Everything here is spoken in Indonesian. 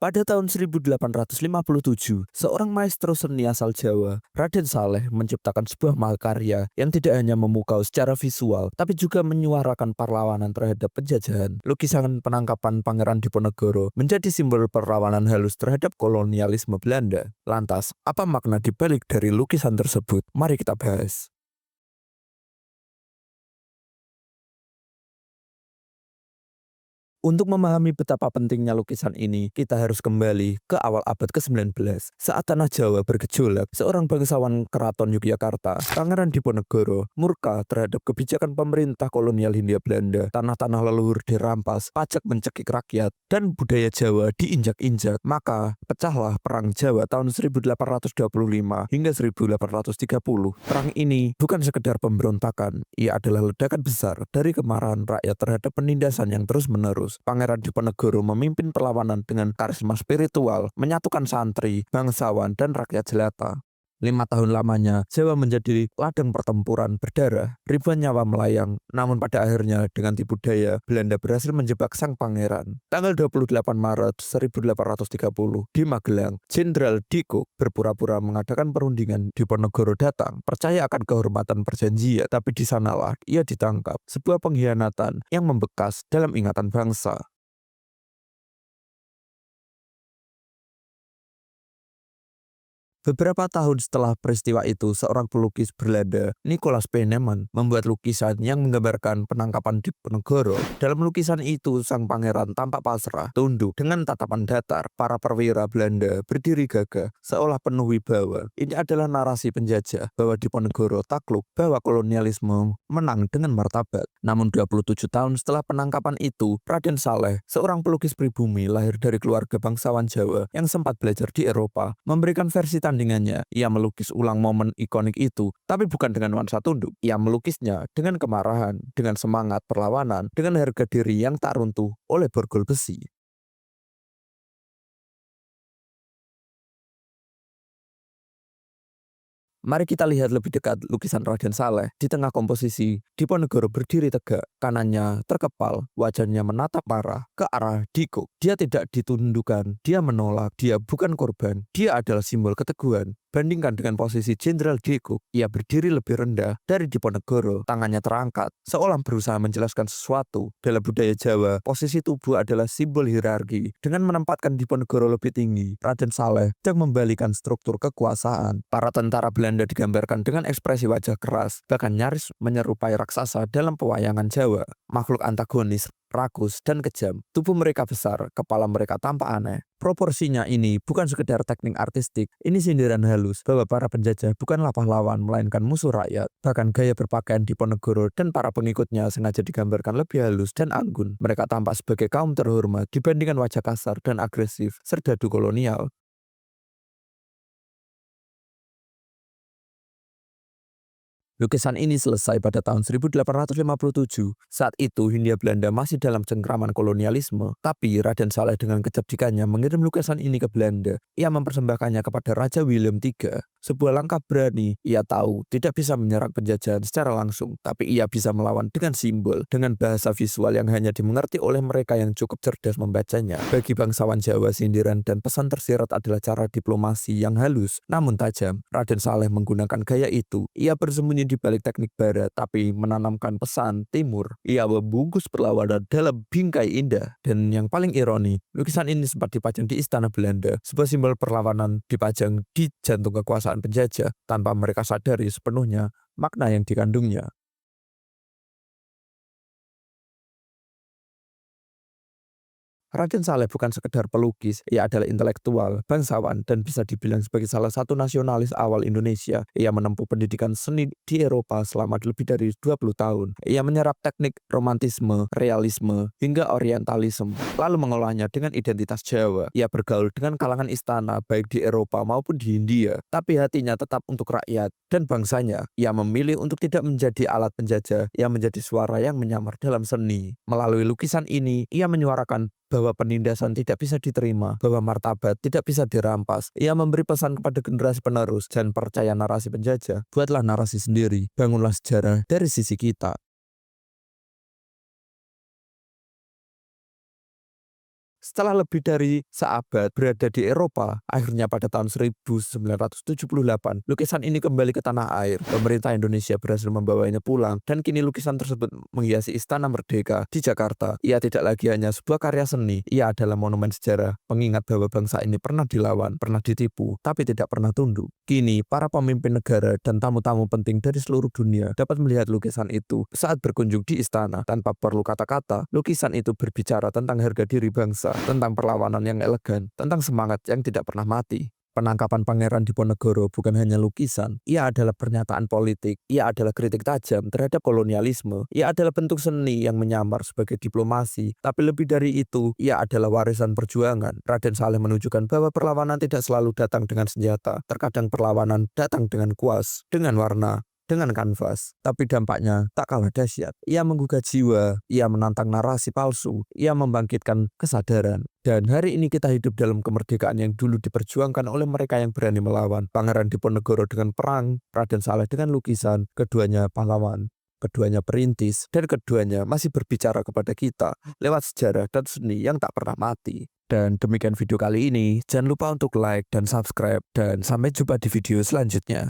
Pada tahun 1857, seorang maestro seni asal Jawa, Raden Saleh, menciptakan sebuah mahakarya yang tidak hanya memukau secara visual, tapi juga menyuarakan perlawanan terhadap penjajahan. Lukisan penangkapan Pangeran Diponegoro menjadi simbol perlawanan halus terhadap kolonialisme Belanda. Lantas, apa makna dibalik dari lukisan tersebut? Mari kita bahas. Untuk memahami betapa pentingnya lukisan ini, kita harus kembali ke awal abad ke-19. Saat tanah Jawa bergejolak, seorang bangsawan keraton Yogyakarta, Pangeran Diponegoro, murka terhadap kebijakan pemerintah kolonial Hindia Belanda. Tanah-tanah leluhur dirampas, pajak mencekik rakyat, dan budaya Jawa diinjak-injak. Maka, pecahlah Perang Jawa tahun 1825 hingga 1830. Perang ini bukan sekedar pemberontakan, ia adalah ledakan besar dari kemarahan rakyat terhadap penindasan yang terus-menerus. Pangeran Diponegoro memimpin perlawanan dengan karisma spiritual, menyatukan santri, bangsawan, dan rakyat jelata. 5 tahun lamanya, Jawa menjadi ladang pertempuran berdarah, ribuan nyawa melayang. Namun pada akhirnya, dengan tipu daya, Belanda berhasil menjebak sang pangeran. Tanggal 28 Maret 1830, di Magelang, Jenderal Diko berpura-pura mengadakan perundingan. Diponegoro datang, percaya akan kehormatan perjanjian, tapi di sanalah ia ditangkap. Sebuah pengkhianatan yang membekas dalam ingatan bangsa. Beberapa tahun setelah peristiwa itu, seorang pelukis Belanda, Nicolaas Penneman, membuat lukisan yang menggambarkan penangkapan Diponegoro. Dalam lukisan itu, sang pangeran tampak pasrah, tunduk, dengan tatapan datar. Para perwira Belanda berdiri gagah, seolah penuh wibawa. Ini adalah narasi penjajah bahwa Diponegoro takluk, bahwa kolonialisme menang dengan martabat. Namun 27 tahun setelah penangkapan itu, Raden Saleh, seorang pelukis pribumi lahir dari keluarga bangsawan Jawa yang sempat belajar di Eropa, memberikan versi tandingannya. Ia melukis ulang momen ikonik itu, tapi bukan dengan nuansa tunduk. Ia melukisnya dengan kemarahan, dengan semangat perlawanan, dengan harga diri yang tak runtuh oleh borgol besi. Mari kita lihat lebih dekat lukisan Raden Saleh. Di tengah komposisi, Diponegoro berdiri tegak, kanannya terkepal, wajahnya menatap marah ke arah Diko. Dia tidak ditundukkan, dia menolak, dia bukan korban, dia adalah simbol keteguhan. Bandingkan dengan posisi Jenderal Diko, ia berdiri lebih rendah dari Diponegoro, tangannya terangkat, seolah berusaha menjelaskan sesuatu. Dalam budaya Jawa, posisi tubuh adalah simbol hierarki. Dengan menempatkan Diponegoro lebih tinggi, Raden Saleh sedang membalikan struktur kekuasaan. Para tentara Belanda digambarkan dengan ekspresi wajah keras, bahkan nyaris menyerupai raksasa dalam pewayangan Jawa. Makhluk antagonis, rakus, dan kejam. Tubuh mereka besar, kepala mereka tampak aneh. Proporsinya ini bukan sekedar teknik artistik, ini sindiran halus bahwa para penjajah bukanlah pahlawan melainkan musuh rakyat. Bahkan gaya berpakaian Diponegoro dan para pengikutnya sengaja digambarkan lebih halus dan anggun. Mereka tampak sebagai kaum terhormat dibandingkan wajah kasar dan agresif serdadu kolonial. Lukisan ini selesai pada tahun 1857. Saat itu Hindia Belanda masih dalam cengkraman kolonialisme, tapi Raden Saleh dengan kecerdikannya mengirim lukisan ini ke Belanda. Ia mempersembahkannya kepada Raja Willem III. Sebuah langkah berani. Ia tahu tidak bisa menyerang penjajahan secara langsung, tapi ia bisa melawan dengan simbol, dengan bahasa visual yang hanya dimengerti oleh mereka yang cukup cerdas membacanya. Bagi bangsawan Jawa, sindiran dan pesan tersirat adalah cara diplomasi yang halus namun tajam. Raden Saleh menggunakan gaya itu. Ia bersembunyi di balik teknik barat, tapi menanamkan pesan timur. Ia membungkus perlawanan dalam bingkai indah. Dan yang paling ironi, lukisan ini sempat dipajang di istana Belanda. Sebuah simbol perlawanan dipajang di jantung kekuasaan penjajah, tanpa mereka sadari sepenuhnya makna yang dikandungnya. Raden Saleh bukan sekedar pelukis, ia adalah intelektual, bangsawan, dan bisa dibilang sebagai salah satu nasionalis awal Indonesia. Ia menempuh pendidikan seni di Eropa selama lebih dari 20 tahun. Ia menyerap teknik romantisme, realisme, hingga orientalisme, lalu mengolahnya dengan identitas Jawa. Ia bergaul dengan kalangan istana, baik di Eropa maupun di Hindia, tapi hatinya tetap untuk rakyat dan bangsanya. Ia memilih untuk tidak menjadi alat penjajah, ia menjadi suara yang menyamar dalam seni. Melalui lukisan ini, ia menyuarakan bahwa penindasan tidak bisa diterima, bahwa martabat tidak bisa dirampas. Ia memberi pesan kepada generasi penerus, jangan percaya narasi penjajah, buatlah narasi sendiri, bangunlah sejarah dari sisi kita. Setelah lebih dari seabad berada di Eropa, akhirnya pada tahun 1978, lukisan ini kembali ke tanah air. Pemerintah Indonesia berhasil membawanya pulang, dan kini lukisan tersebut menghiasi Istana Merdeka di Jakarta. Ia tidak lagi hanya sebuah karya seni, ia adalah monumen sejarah, pengingat bahwa bangsa ini pernah dilawan, pernah ditipu, tapi tidak pernah tunduk. Kini, para pemimpin negara dan tamu-tamu penting dari seluruh dunia dapat melihat lukisan itu saat berkunjung di istana. Tanpa perlu kata-kata, lukisan itu berbicara tentang harga diri bangsa, tentang perlawanan yang elegan, tentang semangat yang tidak pernah mati. Penangkapan Pangeran Diponegoro bukan hanya lukisan, ia adalah pernyataan politik, ia adalah kritik tajam terhadap kolonialisme, ia adalah bentuk seni yang menyamar sebagai diplomasi, tapi lebih dari itu, ia adalah warisan perjuangan. Raden Saleh menunjukkan bahwa perlawanan tidak selalu datang dengan senjata, terkadang perlawanan datang dengan kuas, dengan warna, dengan kanvas, tapi dampaknya tak kalah dahsyat. Ia menggugah jiwa, ia menantang narasi palsu, ia membangkitkan kesadaran. Dan hari ini kita hidup dalam kemerdekaan yang dulu diperjuangkan oleh mereka yang berani melawan. Pangeran Diponegoro dengan perang, Raden Saleh dengan lukisan, keduanya pahlawan, keduanya perintis, dan keduanya masih berbicara kepada kita lewat sejarah dan seni yang tak pernah mati. Dan demikian video kali ini, jangan lupa untuk like dan subscribe, dan sampai jumpa di video selanjutnya.